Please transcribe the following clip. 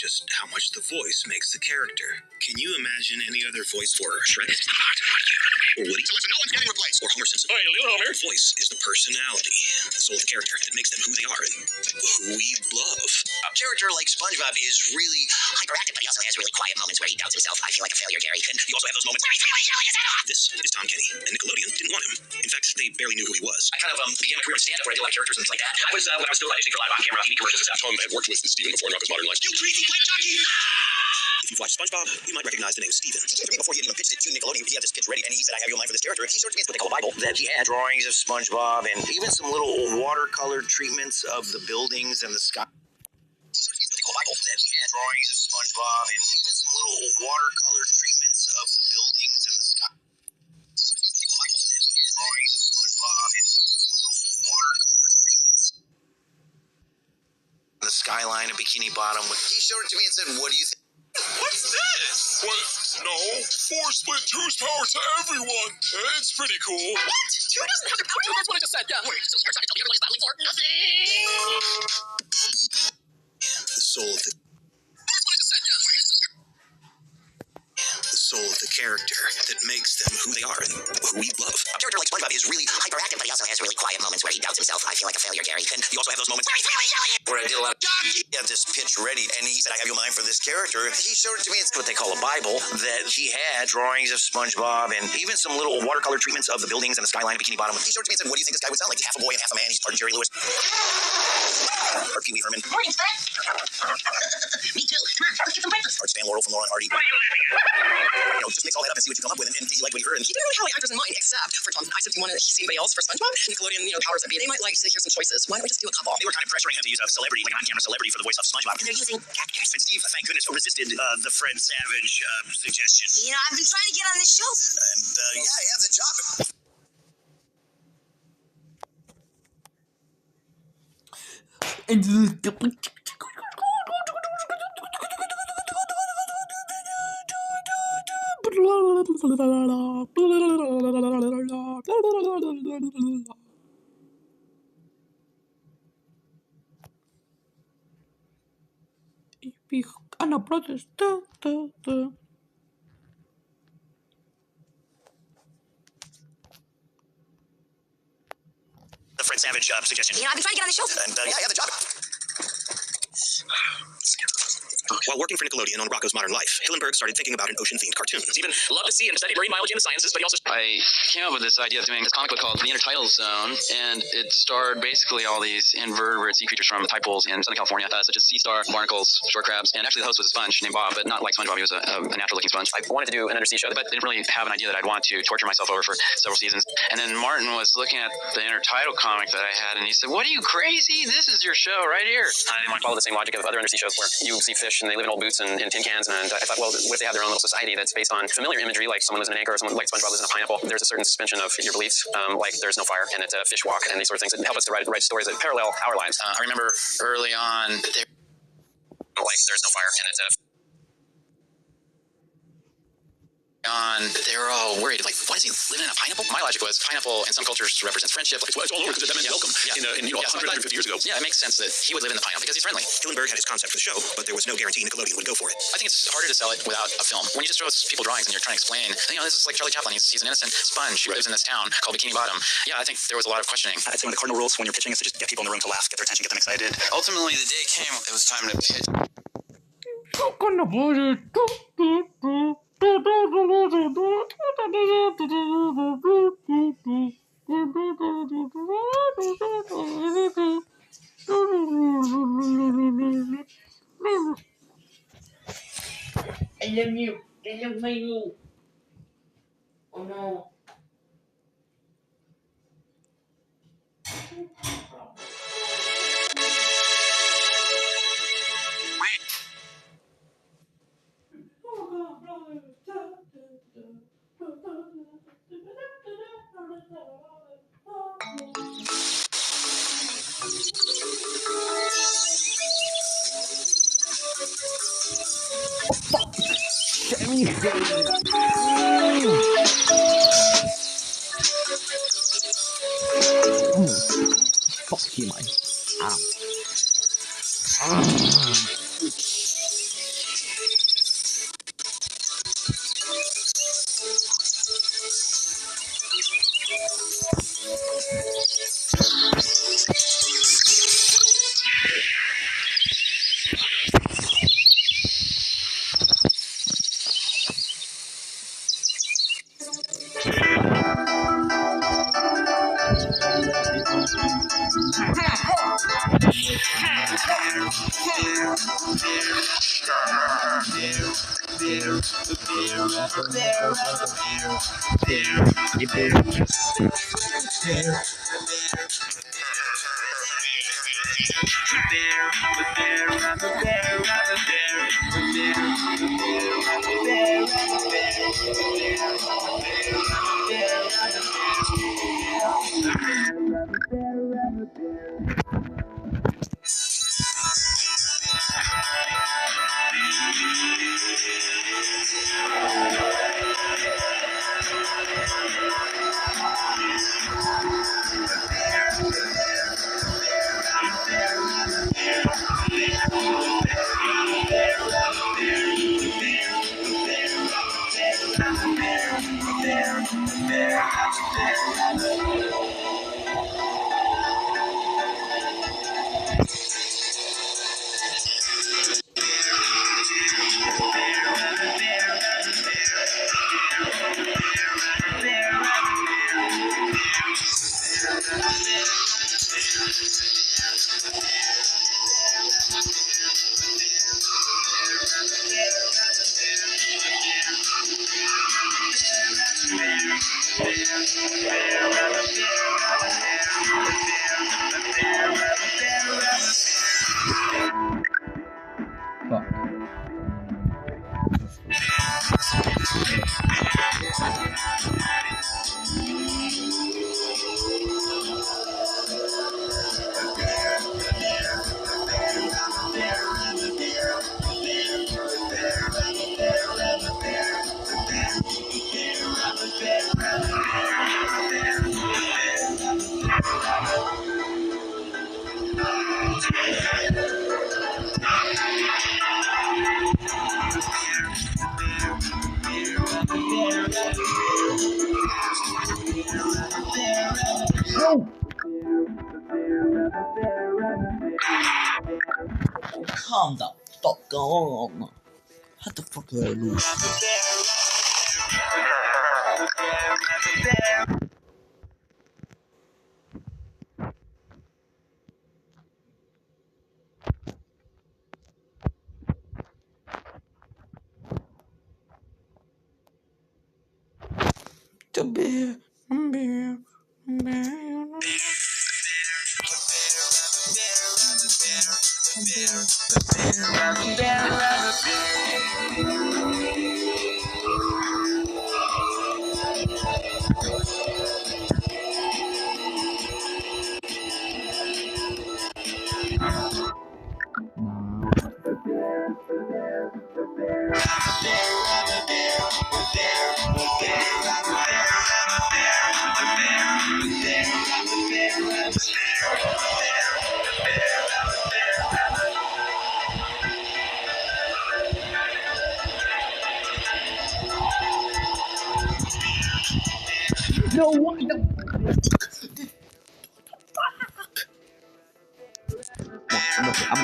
just how much the voice makes the character. Can you imagine any other voice for Shrek? Or Woody? So listen, no one's getting replaced. Or Homer Simpson. Homer. Voice is the personality, the soul of the character that makes them who they are and who we love. A character like SpongeBob is really hyperactive, but he also has really quiet moments where he doubts himself. I feel like a failure, Gary. And you also have those moments where he's really yelling his head off. This is Tom Kenny, and Nickelodeon didn't want him. In fact, they barely knew who he was. I kind of began a career in stand-up where I did a lot of characters and things like that. I was, when I was still auditioning for live on-camera TV commercials and stuff. Tom had worked with Steven before in Rocko's Modern Life. You crazy black jockey! If you've watched SpongeBob, you might recognize the name Steven. He came to me before he had even pitched it to Nickelodeon. He had this pitch ready, and he said, I have your mind for this character. He showed it to me. It's what they call a Bible. That he had drawings of SpongeBob and even some little watercolor treatments of the buildings and the sky. He showed it to me. It's what they call a Bible. That he had drawings of SpongeBob and even some little watercolor treatments of the buildings and the sky. He showed it to me. It's what they call a Bible. That he had drawings of SpongeBob and even some little watercolor treatments. The skyline of Bikini Bottom. He showed it to me and said, what do you think? What's this? What? No. Force split 2's power to everyone. It's pretty cool. What? 2 doesn't have the power to. That's what I just said. Yeah. Wait, so you're trying to tell me everybody's battling for nothing? The soul of the... That's what I just said. Yeah. The soul of the character that makes them who they are and who we love. A character like SpongeBob is really hyperactive, but he also has really quiet moments where he doubts himself. I feel like a failure, Gary. And you also have those moments where he's really yelling. Where I did a lot of he had this pitch ready, and he said, I have your mind for this character. He showed it to me. It's what they call a Bible. That he had drawings of SpongeBob and even some little watercolor treatments of the buildings and the skyline of Bikini Bottom. He showed it to me and said, what do you think this guy would sound like? Half a boy and half a man. He's part of Jerry Lewis. Or Pee Wee Herman. Morning, Fred. Me too. Come on, let's get some breakfast. Or Stan Laurel from Laurel and Hardy. What are you laughing at? Just mix all that up and see what you come up with, and he liked what he heard. He didn't really have like actors in mind, except for Tom. I said, do you want to see anybody else for SpongeBob? Nickelodeon, powers that be. They might like to hear some choices. Why don't we just do a couple? They were kind of pressuring him to use a celebrity, like an on-camera celebrity for the voice of SpongeBob. And they're using actors. And Steve, thank goodness, resisted the Fred Savage suggestion. I've been trying to get on this show. And, yeah, he has a job. Brothers. The Fred Savage suggestion. I've been trying to get on this show. And, yeah, he has a job. While working for Nickelodeon on Rocko's Modern Life, Hillenburg started thinking about an ocean-themed cartoon. Stephen loved to see and study marine biology and the sciences, but he also... I came up with this idea of doing this comic book called The Intertidal Zone, and it starred basically all these invertebrate sea creatures from tide pools in Southern California, such as sea star, barnacles, shore crabs, and actually the host was a sponge named Bob, but not like SpongeBob, he was a natural-looking sponge. I wanted to do an undersea show, but didn't really have an idea that I'd want to torture myself over for several seasons. And then Martin was looking at the Intertidal comic that I had, and he said, "What are you, crazy? This is your show right here." I didn't want to follow the same logic of other undersea shows where you see fish and they live in old boots and tin cans, and I thought, well, what if they have their own little society that's based on familiar imagery, like someone lives in an anchor or someone like SpongeBob lives in a pineapple. There's a certain suspension of your beliefs, like there's no fire and it's a fish walk and these sort of things that help us to write stories that parallel our lives. I remember early on that there's no fire and it's a they were all worried, like, what is he living in a pineapple? My logic was pineapple in some cultures represents friendship. Like, well, it's all over because that meant welcome. Yeah. 150 years ago. Yeah, it makes sense that he would live in the pineapple because he's friendly. Hillenburg had his concept for the show, but there was no guarantee Nickelodeon would go for it. I think it's harder to sell it without a film. When you just show people drawings and you're trying to explain, this is like Charlie Chaplin. He's an innocent sponge who lives in this town called Bikini Bottom. Yeah, I think there was a lot of questioning. I'd say one of the cardinal rules when you're pitching is to just get people in the room to laugh, get their attention, get them excited. Ultimately, the day came, it was time to pitch. I love you. I love my you. Oh no. Fuck you, man. Calm the fuck on. How the fuck did I lose? The bear, bear, bear. No, what the fuck? I'm